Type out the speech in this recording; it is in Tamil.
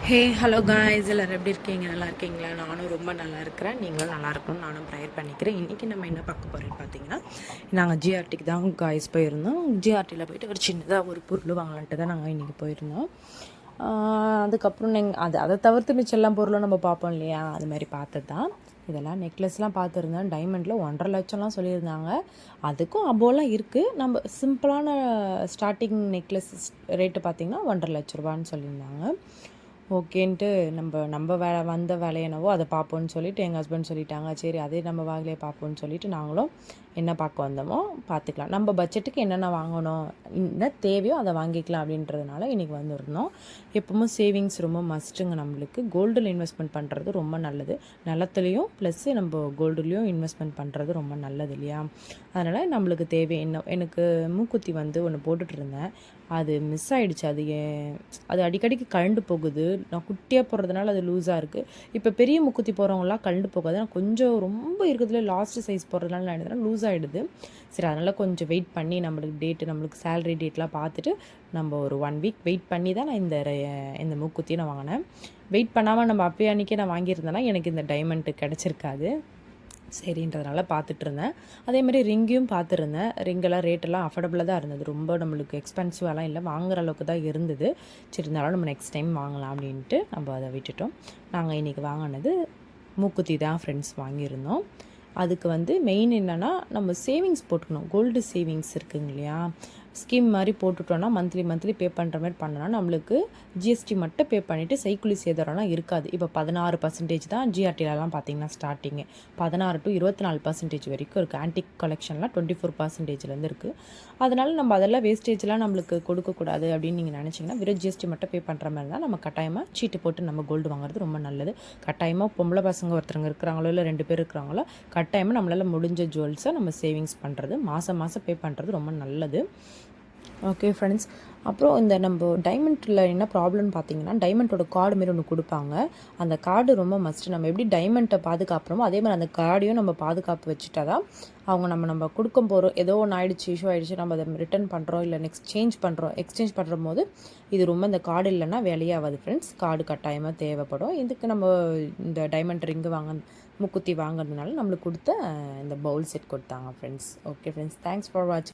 ஹே ஹலோ காய்ஸ், எல்லோரும் எப்படி இருக்கீங்க? நல்லா இருக்கீங்களா? நானும் ரொம்ப நல்லா இருக்கிறேன். நீங்களும் நல்லா இருக்கணும்னு நானும் ப்ரேயர் பண்ணிக்கிறேன். இன்றைக்கி நம்ம என்ன பார்க்க போகிறோன்னு பார்த்தீங்கன்னா, நாங்கள் ஜிஆர்டிக்கு தான் காய்ஸ் போயிருந்தோம். ஜிஆர்டியில் போயிட்டு ஒரு சின்னதாக ஒரு பொருள் வாங்கலான்ட்டு தான் நாங்கள் இன்றைக்கி போயிருந்தோம். அதுக்கப்புறம் அதை தவிர்த்து மிச்சம் எல்லா பொருளும் நம்ம பார்ப்போம் இல்லையா, அது மாதிரி பார்த்தது தான் இதெல்லாம். நெக்லஸ்லாம் பார்த்துருந்தேன். டைமண்டில் 1,50,000 சொல்லியிருந்தாங்க. அதுக்கும் அபோலாம் இருக்குது. நம்ம சிம்பிளான ஸ்டார்டிங் நெக்லஸ் ரேட்டு பார்த்திங்கன்னா 1,50,000 சொல்லியிருந்தாங்க. ஓகேன்ட்டு நம்ம வந்த வேலை என்னவோ அதை பார்ப்போன்னு சொல்லிவிட்டு எங்கள் ஹஸ்பண்ட் சொல்லிட்டாங்க. சரி, அதே நம்ம வாங்கலையே பார்ப்போன்னு சொல்லிவிட்டு நாங்களும் என்ன பார்க்க வந்தோமோ பார்த்துக்கலாம், நம்ம பட்ஜெட்டுக்கு என்னென்ன வாங்கணும், என்ன தேவையோ அதை வாங்கிக்கலாம் அப்படின்றதுனால இன்றைக்கி வந்துருந்தோம். எப்பவும் சேவிங்ஸ் ரொம்ப மஸ்ட்டுங்க. நம்மளுக்கு கோல்டில் இன்வெஸ்ட்மெண்ட் பண்ணுறது ரொம்ப நல்லது. நிலத்துலேயும் ப்ளஸ்ஸு நம்ம கோல்டுலேயும் இன்வெஸ்ட்மெண்ட் பண்ணுறது ரொம்ப நல்லது இல்லையா? அதனால் நம்மளுக்கு தேவை என்ன, எனக்கு மூக்குத்தி ஒன்று போட்டுட்டு இருந்தேன். அது மிஸ் ஆகிடுச்சு. அது அடிக்கடிக்கு கழண்டு போகுது. நான் குட்டியாக போடுறதுனால அது லூஸாக இருக்குது. இப்போ பெரிய மூக்குத்தி போகிறவங்களாம் கழண்டு போகாது. நான் கொஞ்சம் ரொம்ப இருக்கிறதுல லாஸ்ட்டு சைஸ் போடுறதுனால நான் என்ன லூஸ் ஆகிடுது. சரி, அதனால் கொஞ்சம் வெயிட் பண்ணி நம்மளுக்கு சேலரி டேட்லாம் பார்த்துட்டு நம்ம ஒரு 1 வீக் வெயிட் பண்ணி தான் நான் இந்த மூக்குத்தியை நான் வாங்கினேன். வெயிட் பண்ணாமல் நம்ம அப்பயே அன்றைக்கே நான் வாங்கியிருந்தேன்னா எனக்கு இந்த டைமண்ட் கிடச்சிருக்காது. சரின்றதுனால பார்த்துட்ருந்தேன். அதேமாதிரி ரிங்கையும் பார்த்துருந்தேன். ரிங்கெல்லாம் ரேட்டெல்லாம் அஃபோர்டபுளாக தான் இருந்தது. ரொம்ப நம்மளுக்கு எக்ஸ்பென்சிவாலாம் இல்லை, வாங்குகிற அளவுக்கு தான் இருந்தது. சரி, இருந்தாலும் நம்ம நெக்ஸ்ட் டைம் வாங்கலாம் அப்படின்ட்டு நம்ம அதை விட்டுட்டோம். நாங்கள் இன்றைக்கி வாங்கினது மூக்குத்தி தான் ஃப்ரெண்ட்ஸ் வாங்கியிருந்தோம். அதுக்கு மெயின் என்னென்னா, நம்ம சேவிங்ஸ் போட்டுக்கணும். கோல்டு சேவிங்ஸ் இருக்குங்க இல்லையா, ஸ்கீம் மாதிரி போட்டுட்டோன்னா மந்த்லி பே பண்ணுற மாதிரி பண்ணோன்னா நம்மளுக்கு ஜிஎஸ்டி மட்டும் பே பண்ணிவிட்டு செய்கூலி சேதாரம்லாம் இருக்காது. இப்போ 16% தான் ஜிஆர்டிலலாம் பார்த்திங்கன்னா ஸ்டார்டிங்கு 16 to 24% வரைக்கும் இருக்குது. ஆன்டிக் கலெக்ஷன்லாம் 24%லேருந்து இருக்குது. அதனால் நம்ம அதெல்லாம் வேஸ்டேஜ்லாம் நம்மளுக்கு கொடுக்கக்கூடாது அப்படின்னு நீங்கள் நினச்சிங்கன்னா வெறும் ஜிஎஸ்டி மட்டும் பே பண்ணுற மாதிரி இருந்தால் நம்ம கட்டாயமாக சீட்டு போட்டு நம்ம கோல்டு வாங்குறது ரொம்ப நல்லது. கட்டாயமாக பொம்பளை பசங்க ஒருத்தவங்க இருக்கிறாங்களோ இல்லை 2 பேர் இருக்கிறாங்களோ கட்டாயமாக நம்மளால் முடிஞ்ச ஜுவல்ஸை நம்ம சேவிங்ஸ் பண்ணுறது மாதம் பே பண்ணுறது ரொம்ப நல்லது. ஓகே ஃப்ரெண்ட்ஸ், அப்புறம் இந்த நம்ம டைமண்டில் என்ன ப்ராப்ளம்னு பார்த்தீங்கன்னா, டைமண்டோட கார்டு மாரி ஒன்று கொடுப்பாங்க. அந்த கார்டு ரொம்ப மஸ்ட்டு. நம்ம எப்படி டைமண்ட்டை பாதுகாப்புறோமோ அதே மாதிரி அந்த கார்டையும் நம்ம பாதுகாப்பு வச்சுட்டா தான் அவங்க நம்ம கொடுக்க போகிறோம், ஏதோ ஒன்று ஆகிடுச்சு, இஷ்யூ ஆகிடுச்சு, நம்ம அதை ரிட்டர்ன் பண்ணுறோம் இல்லை எக்ஸ்சேஞ்ச் பண்ணுற போது இது ரொம்ப இந்த கார்டு இல்லைன்னா வேலையே ஆகாது ஃப்ரெண்ட்ஸ். கார்டு கட்டாயமாக தேவைப்படும். இதுக்கு நம்ம இந்த டைமண்ட் ரிங்கு மூக்குத்தி வாங்குறதுனால நம்மளுக்கு கொடுத்த இந்த பவுல் செட் கொடுத்தாங்க friends. Okay friends, thanks for வாட்சிங்.